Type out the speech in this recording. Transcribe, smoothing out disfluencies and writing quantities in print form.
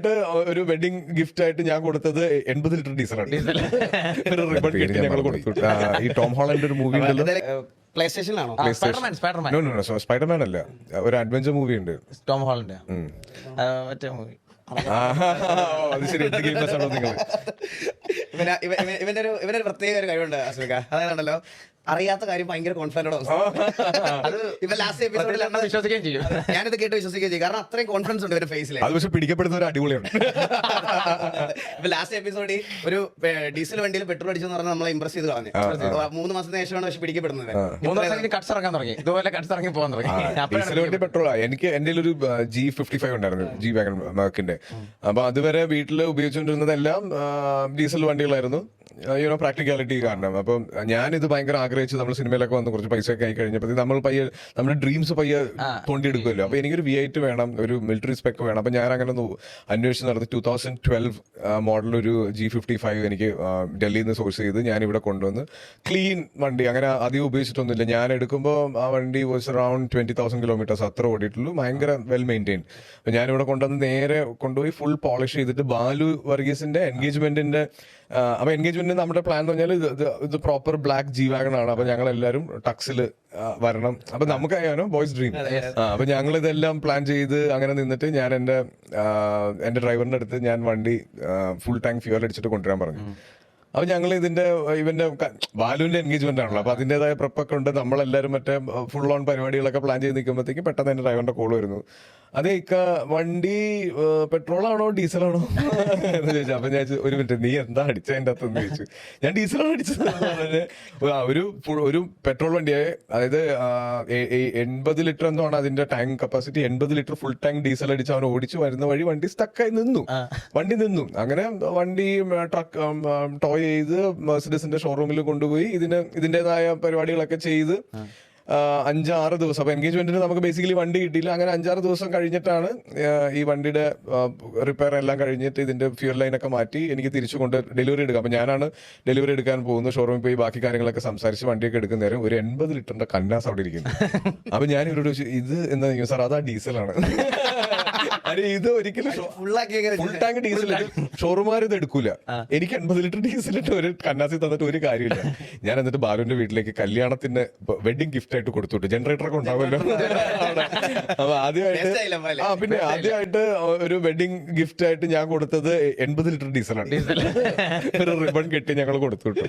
ആദ്യമായിട്ട് ഒരു wedding gift ആയിട്ട് ഞാൻ കൊടുത്തത് 80 ലിറ്റർ ഡീസലാണ്. ഒരു റിബൺ കെട്ടി ഞങ്ങൾ കൊടുത്തു. ഈ ടോം ഹോളണ്ട് ഒരു മൂവി ഉണ്ടല്ലോ, പ്ലേ സ്റ്റേഷനിലാണോ? സ്പൈഡർമാൻ അല്ല, ഒരു അഡ്വഞ്ചർ മൂവി ഉണ്ട് ടോം ഹോളണ്ട് മറ്റേ മൂവി. അത് ശരി. എന്ത് ഗെയിംസ് ആണോ നിങ്ങൾ? ഇവന്റെ ഒരു പ്രത്യേക ഒരു കഴിവുണ്ട് അസ്മിക. അതാണല്ലോ, അറിയാത്ത കാര്യം ഭയങ്കര കോൺഫിഡൻറ്റോടെ അത് ഇവ ലാസ്റ്റ് എപ്പിസോഡിൽ വിശ്വസിക്കുകയും ചെയ്യും. ഞാനിത് കേട്ട് വിശ്വസിക്കുകയും ചെയ്യും, കാരണം അത്രയും കോൺഫിഡൻസ് ഉണ്ട് ഇവരുടെ ഫേസിൽ. അത് പക്ഷെ പിടിക്കപ്പെടുന്ന ഒരു അടിപൊളിയാണ്. ഇപ്പൊ ലാസ്റ്റ് എപ്പിസോഡിൽ ഒരു ഡീസൽ വണ്ടിയിൽ പെട്രോൾ അടിച്ചു എന്ന് പറഞ്ഞാൽ നമ്മളെ ഇംപ്രസ് ചെയ്ത് കളഞ്ഞു. 3 മാസത്തിന് ശേഷമാണ് പക്ഷെ പിടിക്കപ്പെടുന്നത്. 3 മാസം കട്ട്സ് ഇറങ്ങാൻ തുടങ്ങി, ഇതുപോലെ കട്ട്സ് ഇറങ്ങി പോകാൻ തുടങ്ങി. ഡീസൽ വണ്ടി പെട്രോൾ. എനിക്ക് എന്റെ ഒരു G55 ഉണ്ടായിരുന്നു, ജി വാഗൺ മാർക്കിന്റെ. അപ്പൊ അതുവരെ വീട്ടിൽ ഉപയോഗിച്ചുകൊണ്ടിരുന്നതെല്ലാം ഡീസൽ വണ്ടികളായിരുന്നു, പ്രാക്ടിക്കാലിറ്റി കാരണം. അപ്പം ഞാനിത് ഭയങ്കര ആഗ്രഹിച്ച് നമ്മൾ സിനിമയിലൊക്കെ വന്ന് കുറച്ച് പൈസ ഒക്കെ ആയി കഴിഞ്ഞപ്പോൾ നമ്മൾ പയ്യെ നമ്മുടെ ഡ്രീംസ് പയ്യെ തോണ്ടിയെടുക്കുമല്ലോ. അപ്പൊ എനിക്കൊരു V8 വേണം, ഒരു മിലിറ്ററി സ്പെക്ക് വേണം. അപ്പൊ ഞാൻ അങ്ങനെ അന്വേഷിച്ച് നടത്തി 2012 മോഡൽ ഒരു G55 എനിക്ക് ഡൽഹിയിൽ നിന്ന് സോഴ്സ് ചെയ്ത് ഞാൻ ഇവിടെ കൊണ്ടുവന്ന് ക്ലീൻ വണ്ടി, അങ്ങനെ അധികം ഉപയോഗിച്ചിട്ടൊന്നുമില്ല. ഞാൻ എടുക്കുമ്പോൾ ആ വണ്ടി വാസ് അറൌണ്ട് 20,000 കിലോമീറ്റേഴ്സ് അത്ര ഓടിയിട്ടുള്ളൂ, ഭയങ്കര വെൽ മെയിൻറ്റെയിൻ. അപ്പൊ ഞാനിവിടെ കൊണ്ടുവന്ന് നേരെ കൊണ്ടുപോയി ഫുൾ പോളിഷ് ചെയ്തിട്ട് ബാലു വർഗീസിന്റെ എൻഗേജ്മെന്റിന്റെ അപ്പൊ എൻഗേജ്മെന്റ് നമ്മുടെ പ്ലാൻ എന്ന് പറഞ്ഞാൽ ഇത് പ്രോപ്പർ ബ്ലാക്ക് ജി വാഗൺ ആണ്. അപ്പൊ ഞങ്ങൾ എല്ലാവരും ടക്സിൽ വരണം. അപ്പൊ നമുക്കറിയാനോ ബോയ്സ് ഡ്രീം. അപ്പൊ ഞങ്ങൾ ഇതെല്ലാം പ്ലാൻ ചെയ്ത് അങ്ങനെ നിന്നിട്ട് ഞാൻ എന്റെ ഡ്രൈവറിന്റെ അടുത്ത് ഞാൻ വണ്ടി ഫുൾ ടാങ്ക് ഫ്യൂൽ അടിച്ചിട്ട് കൊണ്ടുവരാൻ പറഞ്ഞു. അപ്പൊ ഞങ്ങൾ ഇവന്റെ ബാലുവിന്റെ എൻഗേജ്മെന്റ് ആണല്ലോ, അപ്പൊ അതിന്റേതായ പ്രപ്പൊക്കെ ഉണ്ട്. നമ്മളെല്ലാരും മറ്റേ ഫുൾ ഓൺ പരിപാടികളൊക്കെ പ്ലാൻ ചെയ്ത് നിൽക്കുമ്പോഴത്തേക്ക് പെട്ടെന്ന് എന്റെ ഡ്രൈവറിന്റെ കോൾ വരുന്നു. അതേ വണ്ടി പെട്രോൾ ആണോ ഡീസലാണോ എന്ന് ചോദിച്ചു. അപ്പൊ ഞാൻ ഒരു മിനിറ്റ്, നീ എന്താ അടിച്ചതിന്റെ അകത്തെന്ന് ചോദിച്ചു. ഞാൻ ഡീസലാണ് അടിച്ചത്. ഒരു പെട്രോൾ വണ്ടിയായ, അതായത് 80 ലിറ്റർ എന്തോണ് അതിന്റെ tank capacity. 80 litre full tank diesel അടിച്ച് അവൻ ഓടിച്ചു വരുന്ന വഴി വണ്ടി സ്റ്റക്കായി നിന്നു. അങ്ങനെ വണ്ടി ട്രക്ക് ടോയ് ചെയ്ത് മെർസിഡീസിന്റെ ഷോറൂമിൽ കൊണ്ടുപോയി ഇതിന്റേതായ പരിപാടികളൊക്കെ ചെയ്ത് 5-6 ദിവസം. അപ്പൊ എൻഗേജ്മെന്റിന് നമുക്ക് ബേസിക്കലി വണ്ടി കിട്ടിയില്ല. അങ്ങനെ 5-6 ദിവസം കഴിഞ്ഞിട്ടാണ് ഈ വണ്ടിയുടെ റിപ്പയർ എല്ലാം കഴിഞ്ഞിട്ട് ഇതിന്റെ ഫ്യൂൽ ലൈനൊക്കെ മാറ്റി എനിക്ക് തിരിച്ചു കൊണ്ട് ഡെലിവറി എടുക്കാം. അപ്പൊ ഞാനാണ് ഡെലിവറി എടുക്കാൻ പോകുന്നത്. ഷോറൂമിൽ പോയി ബാക്കി കാര്യങ്ങളൊക്കെ സംസാരിച്ച് വണ്ടിയൊക്കെ എടുക്കുന്ന നേരം ഒരു 80 ലിറ്ററിന്റെ കന്നാസ് അവിടെ ഇരിക്കുന്നു. അപ്പൊ ഞാൻ ഇവരോട് ചോദിച്ചു, ഇത് എന്താ സാർ? അതാ ഡീസലാണ്. ഇത് ഒരിക്കലും ഫുൾ ടാങ്ക് ഡീസൽ ഷോറൂമുകാർ ഇത് എടുക്കൂല. എനിക്ക് 80 ലിറ്റർ ഡീസലിട്ട് ഒരു കന്നാസി തന്നിട്ട് ഒരു കാര്യമില്ല. ഞാൻ എന്നിട്ട് ബാലുവിന്റെ വീട്ടിലേക്ക് കല്യാണത്തിന് വെഡിങ് ഗിഫ്റ്റ് ആയിട്ട് കൊടുത്തുവിട്ടു. ജനറേറ്റർ ഒക്കെ ഉണ്ടാവുമല്ലോ. അപ്പൊ ആദ്യമായിട്ട് ഒരു വെഡിങ് ഗിഫ്റ്റ് ആയിട്ട് ഞാൻ കൊടുത്തത് 80 ലിറ്റർ ഡീസലാണ്. ഒരു റിബൺ കെട്ടി ഞങ്ങൾ കൊടുത്തുവിട്ടു.